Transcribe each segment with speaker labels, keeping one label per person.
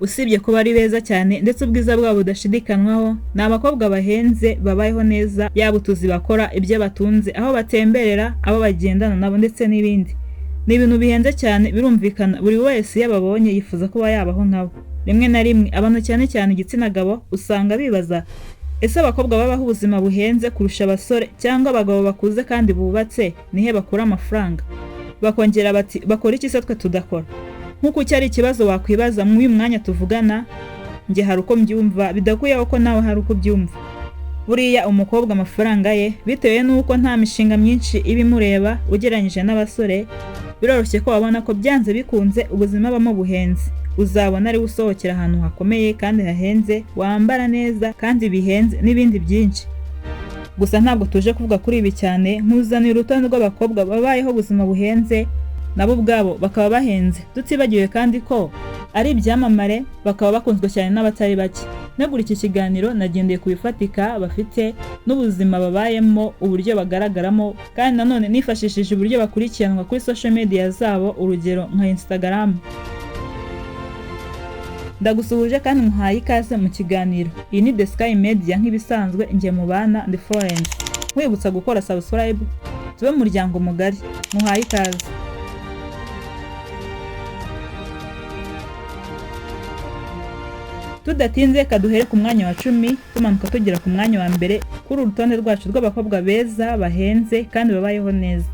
Speaker 1: usibye kuba ari beza cyane ndetse ubwiza bwabo budashidikanywaho, ni abakobwa bahenze babayeho neza, yaba utuzi bakora, ibyo batunze, aho batemberera, abo bagendana nabo ndetse n'ibindi. Ni ibintu bihenze cyane, birumvikana buri wese yababonye yifuza kuba yabaho nkabo. Rimwe na rimwe abantu cyane cyane igitsina gabo usanga bibaza, ese abakobwa babaho ubuzima buhenze kurusha abasore cyangwa abagabo bakuze kandi bubatse nihe bakura amafaranga? Bakongera bati bakora iki se twe tudakora? Nkuko cyari ikibazo wakwibaza mu uyu mwanya tuvugana, nge hari uko mbyumva, bidakuyeho ko nawe hari uko byumva. Buriya umukobwa amafaranga ye bitewe nuko nta mishinga myinshi ibimureba ugereranyije n'abasore, biroroshye ko wabona ko byanze bikunze ubuzima bamo buhenze. Uzabona ari usohokera ahantu hakomeye kandi hahenze, wambara neza kandi bihenze n'ibindi byinshi. Gusa ntabwo tuje kuvuga kuri ibi cyane, nkuzanira urutonde rw'abakobwa babayeho ubuzima buhenze nabo ubwabo bakaba bahenze, tutibagiwe kandi ko ari ibyamamare bakaba bakunzwe cyane n'abatari bake. Negura iki kiganiro nagendeye ku bifatika bafite n'ubuzima babayemo, uburyo bagaragaramo, kandi nanone nifashishije uburyo bakurikiranwa kuri social media zabo, urugero nka Instagram. Ndagusuhuje kandi muhaye ikaze mu kiganiro. Iyi ni The Sky Media nk'ibisanzwe, nge mubana ndi Florence. Nkwibutsa gukora subscribe tube mu muryango mugari. Muhaye ikaze. Tudatinze kaduhere ku mwanya wa 10 tumanuka tugera ku mwanya wa mbere kuri urutonde rwacu rw'abakobwa beza bahenze kandi babayeho neza.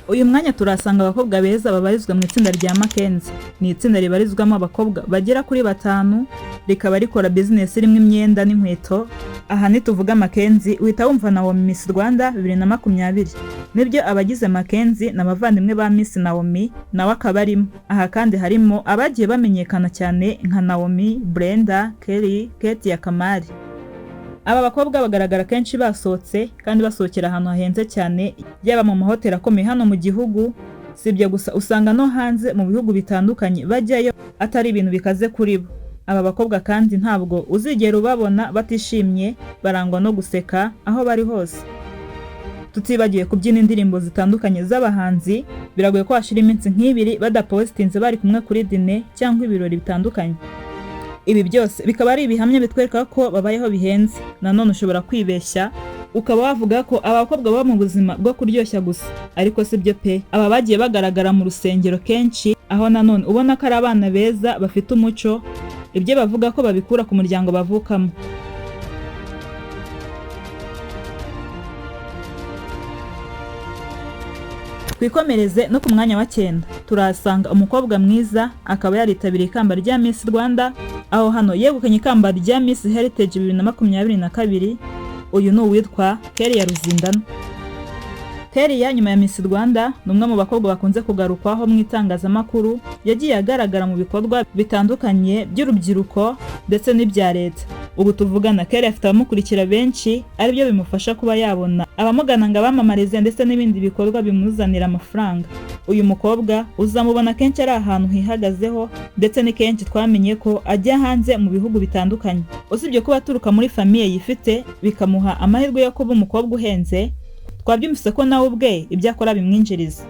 Speaker 1: Uyu mwanya turasanga abakobwa beza babarizwa mu itsinda rya Makenzi. Ni itsinda ribarizwamo abakobwa bagera kuri 5, rikaba rikora business irimo imyenda n'inkweto. Aha nituvuga Makenzi uhita wumva Naomi Miss Rwanda 2020. Nibyo abagize Makenzi n'abavandimwe ba Miss Naomi nawe akaba arimo. Aha kandi harimo abagiye bamenyekana cyane nka Naomi, Brenda, Kelly, Kate ya Kamari. Aba bakobwa bagaragara kenshi basohotse kandi basohokera ahantu hahenze cyane, yaba mu mahoteli akomeye hano mu gihugu. Sibyo gusa, usanga no hanze mu bihugu bitandukanye bajyayo atari ibintu bikaze kuri bo. Aba bakobwa kandi ntabwo uzigera ubabona batishimye, barangwa no guseka aho bari hose. Tutibagiye kubyina indirimbo zitandukanye z'abahanzi, biragoye ko hashira iminsi nk'ibiri badapostinze bari kumwe kuri dine cyangwa ibirori bitandukanye. Ibi byose bikaba ari ibihamya bitwereka ko babayeho bihenze. Nanone ushobora kwibeshya ukaba wavuga ko abakobwa baba mu buzima bwo kuryoshya gusa, ariko sibyo pe. Aba bagiye bagaragara mu rusengero kenshi, aho nanone ubona ko ari abana beza bafite umuco, ibyo bavuga ko babikura ku muryango bavukamo. Twikomereze no ku mwanya wa 9 turasanga umukobwa mwiza, akaba yaritabiriye ikamba rya Miss Rwanda, aho hano yegukanye ikamba rya Miss Heritage 2022. Uyu ni uwitwa Keri ya Ruzindano. Keri ya nyuma ya Miss Rwanda ni umwe mu bakobwa bakunze kugarukwaho mu itangazamakuru, yagiye agaragara mu bikorwa bitandukanye by'urubyiruko ndetse n'ibya leta. Ubu tuvugana Keri afite abamukurikira benshi, ari byo bimufasha kuba yabona abamugana ngo abamamarize ndetse n'ibindi bikorwa bimuzanira amafaranga. Uyu mukobwa uzamubona kenshi ari ahantu hihagazeho, ndetse ni kenshi twamenye ko ajya hanze mu bihugu bitandukanye. Usibye kuba aturuka muri famiye yifite bikamuha amahirwe yo kuba umukobwa uhenze, twabyumvise ko nawe ubwe ibyo akora bimwinjiriza.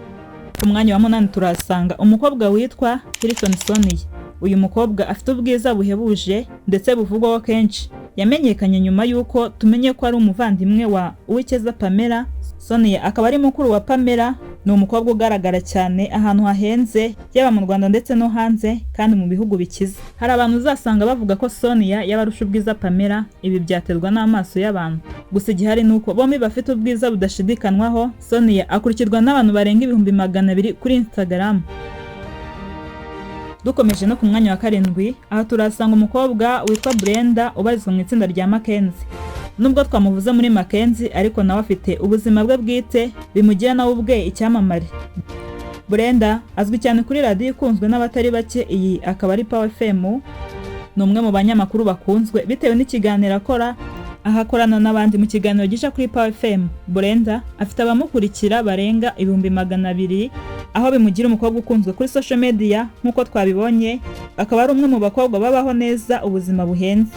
Speaker 1: Ku mwanya wa 8 turasanga umukobwa witwa Hilton Sonia. Uyu mukobwa afite ubwiza buhebuje ndetse buvugwaho kenshi. Yamenyekanye nyuma yuko tumenye ko ari umuvandimwe wa Uwikeza Pamela. Sonia akaba ari mukuru wa Pamela. Ni umukobwa ugaragara cyane ahantu hahenze, yaba mu Rwanda ndetse no hanze kandi mu bihugu bikize. Hari abantu uzasanga bavuga ko Sonia yabarusha ubwiza Pamela, ibi byaterwa n'amaso y'abantu. Gusa igihari nuko bombi bafite ubwiza budashidikanywaho. Sonia akurikirwa n'abantu barenga 200,000 kuri Instagram. Dukomeje no ku mwanya wa 7 aho turasanga umukobwa witwa Brenda ubarizwa mu itsinda rya Makenzi. Nubwo twamuvuze muri Makenzi, ariko nawe afite ubuzima bwe bwite bimugira nawe ubwe icyamamare. Brenda azwi cyane kuri radio ikunzwe n'abatari bake, iyi akaba ari Power FM. Ni umwe mu banyamakuru bakunzwe bitewe n'ikiganiro akora, ahakorana n'abandi mu kiganiro gisha kuri Power FM. Brenda afite abamukurikira barenga 200,000, aho bimugira umukobwa ukunzwe kuri social media nkuko twabibonye. Akaba ari umwe mu bakobwa babaho neza ubuzima buhenze.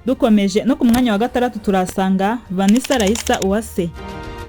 Speaker 1: Dukomeje no ku mwanya wa 6 turasanga Vanessa Raisa Uwase.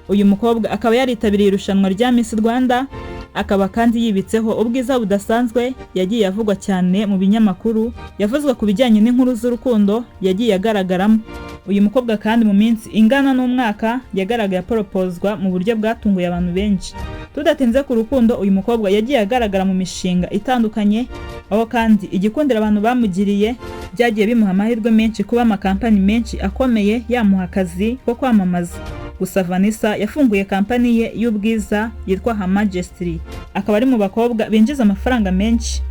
Speaker 1: Uyu mukobwa akaba yaritabiriye irushanwa rya Miss Rwanda, akaba kandi yibitseho ubwiza budasanzwe yagiye avugwa cyane mu binyamakuru, yavuzwe ku bijyanye n'inkuru z'urukundo yagiye agaragaramo. Uyu mukobwa kandi mu minsi ingana n'umwaka yagaragaye aporopozwa mu buryo bwatunguye abantu benshi. Tudatinze ku rukundo, uyu mukobwa yagiye agaragara mu mishinga itandukanye, aho kandi igikundiro abantu bamugiriye byagiye bimuha amahirwe menshi kuba amakampani menshi akomeye yamuha akazi ko kwamamaza. Gusa Vanessa yafunguye kampani ye y'ubwiza yitwa Her Majesty, akaba ari mu bakobwa binjiza amafaranga menshi.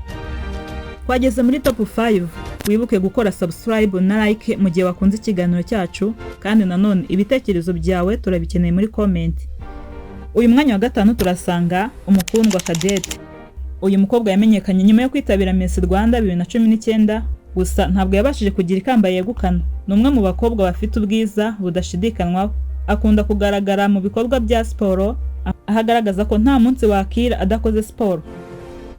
Speaker 1: Twageze muri top 5. Wibuke gukora subscribe na like mu gihe wakunze ikiganiro cyacu, kandi nanone ibitekerezo byawe turabikeneye muri comment. Uyu mwanya wa gatanu turasanga umukundwa Cadette. Uyu mukobwa yamenyekanye nyuma yo kwitabira Miss Rwanda 2019, gusa ntabwo yabashije kugira ikamba yegukana. Ni umwe mu bakobwa bafite ubwiza budashidikanwaho. Akunda kugaragara mu bikorwa bya siporo, ahagaragaza ko nta munsi wakira adakoze siporo.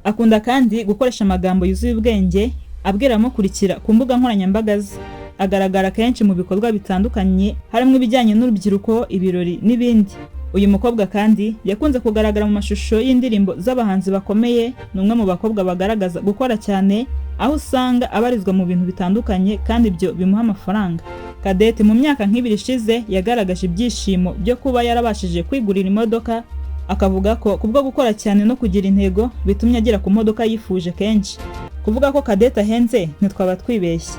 Speaker 1: Akunda kandi gukoresha amagambo yuzuye ubwenge abwira amukurikira ku mbuga nkoranyambaga ze. Agaragara kenshi mu bikorwa bitandukanye harimo ibijyanye n'urubyiruko, ibirori n'ibindi. Uyu mukobwa kandi yakunze kugaragara mu mashusho y'indirimbo z'abahanzi bakomeye. Ni umwe mu bakobwa bagaragaza gukora cyane, aho usanga abarizwa mu bintu bitandukanye kandi ibyo bimuha amafaranga. Cadette mu myaka nk'ibiri ishize yagaragaje ibyishimo byo kuba yarabashije kwigurira imodoka, akavuga ko kubwo gukora cyane no kugira intego bitumye agera ku modoka yifuje kenshi. Kuvuga ko Cadette ahenze ntitwaba twibeshye.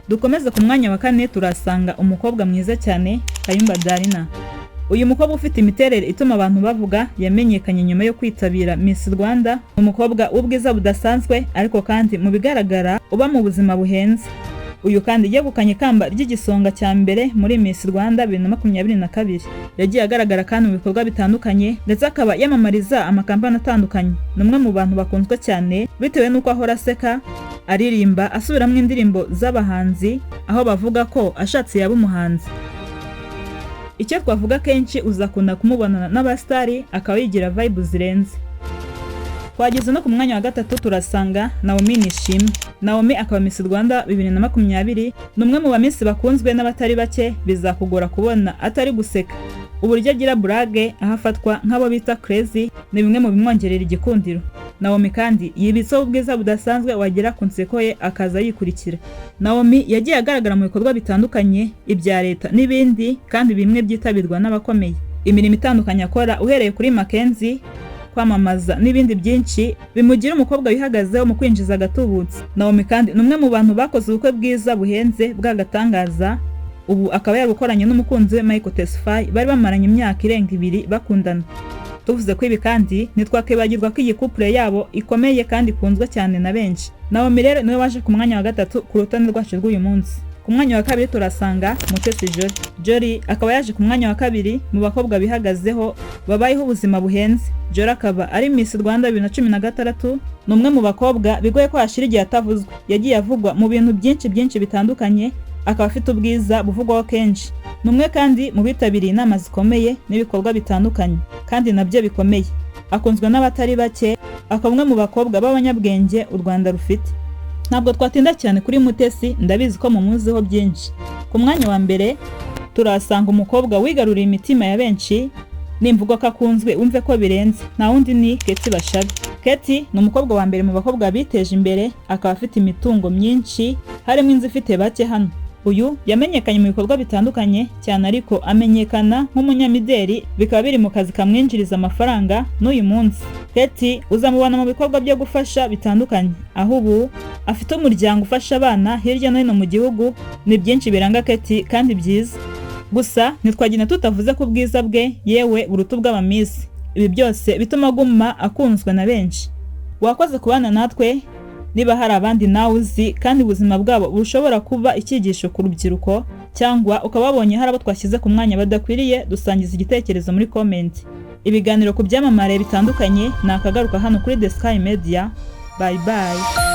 Speaker 1: Dukomeze ku mwanya wa 4 turasanga umukobwa mwiza cyane Kayumba Darina. Uyu mukobwa ufite imiterere ituma abantu bavuga yamenyekanye nyuma yo kwitabira Miss Rwanda. Umukobwa w'ubwiza budasanzwe ariko kandi mu bigaragara uba mu buzima buhenze. Uyu kandi yegukanye ikamba ry'igisonga cya mbere muri Miss Rwanda 2022. Yagiye agaragara kandi mu bikorwa bitandukanye ndetse akaba yamamariza amakampani atandukanye. Ni umwe mu bantu bakunzwe cyane bitewe n'uko ahora aseka, aririmba, asubiramo indirimbo z'abahanzi, aho bavuga ko ashatse yaba umuhanzi. Icyo twavuga kenshi uzakunda kumubonana n'abastari, akaba yigira vibe zirenze. Twageze no ku mwanya wa 3 turasanga Naomi Nishimwe. Naomi akaba Miss Rwanda 2020. Ni umwe mu bamisi bakunzwe n'abatari bake, bizakugora kubona atari guseka. Uburyo agira burage ahafatwa nk'abo bita crazy ni bimwe mu bimwongerera igikundiro. Naomi kandi yibitseho ubwiza budasanzwe wagira ku nseko ye akaza yikurikira. Naomi yagiye agaragara mu bikorwa bitandukanye, ibya leta n'ibindi, kandi bimwe byitabirwa n'abakomeye. Imirimo itandukanye akora uhereye kuri Mackenzie, kwamamaza n'ibindi byinshi bimugira umukobwa wihagazeho mu kwinjiza agatubutse. Naomi kandi ni umwe mu bantu bakoze ubukwe bwiza buhenze bw'agatangaza. Ubu akaba yarukoranye n'umukunzi we Michael Tesfaye, bari bamaranye imyaka irenga 2 bakundana. Tuvuze ko ibi kandi ntitwakibagirwa ko iyi couple yabo ikomeye kandi ikunzwe cyane na benshi. Naomi rero niwe waje ku mwanya wa 3 ku rutonde rwacu rw'uyu munsi. Ku mwanya wa 2 turasanga Mutesi Jolly. Jolly akaba yaje ku mwanya wa 2 mu bakobwa bihagazeho babayeho ubuzima buhenze. Jolly akaba ari Miss Rwanda 2016. Ni umwe mu bakobwa bigoye ko ashira igihe atavuzwe. Yagiye avugwa mu bintu byinshi bitandukanye, akaba afite ubwiza buvugwaho kenshi. Ni umwe kandi mu bitabiriye inama zikomeye n'ibikorwa bitandukanye kandi nabyo bikomeye. Akunzwe n'abatari bake, akaba umwe mu bakobwa b'abanyabwenge u Rwanda rufite. Ntabwo twatinda cyane kuri Mutesi, ndabizi ko mumuziho byinshi. Ku mwanya wa mbere turasanga umukobwa wigaruriye imitima ya benshi. Nimvuga ko akunzwe umve ko birenze, nta wundi ni Keti Bashabe. Keti ni umukobwa wa mbere mu bakobwa biteje imbere, akaba afite imitungo myinshi, harimo inzu ifite bake hano. Uyu yamenyekanye mu bikorwa bitandukanye cyane, ariko amenyekana nk'umunyamideli, bikaba biri mu kazi kamwinjiriza amafaranga n'uyu munsi. Keti uzamubona mu bikorwa byo gufasha bitandukanye, aho ubu afite umuryango ufasha abana hirya no hino mu gihugu. Ni byinshi biranga Keti kandi byiza. Gusa ntitwagina tutavuze ku bwiza bwe, yewe burutu bw'abamisi. Ibi byose bituma aguma akunzwe na benshi. Wakoze kubana natwe. Niba hari abandi nawe uzi kandi ubuzima bwabo bushobora kuba icyigisho ku rubyiruko, cyangwa ukababonye hari abo twashyize ku mwanya badakwiriye, dusangiza igitekerezo muri comment. Ibiganiro ku byamamare bitandukanye nakagaruka hano kuri The Sky Media. Bye bye.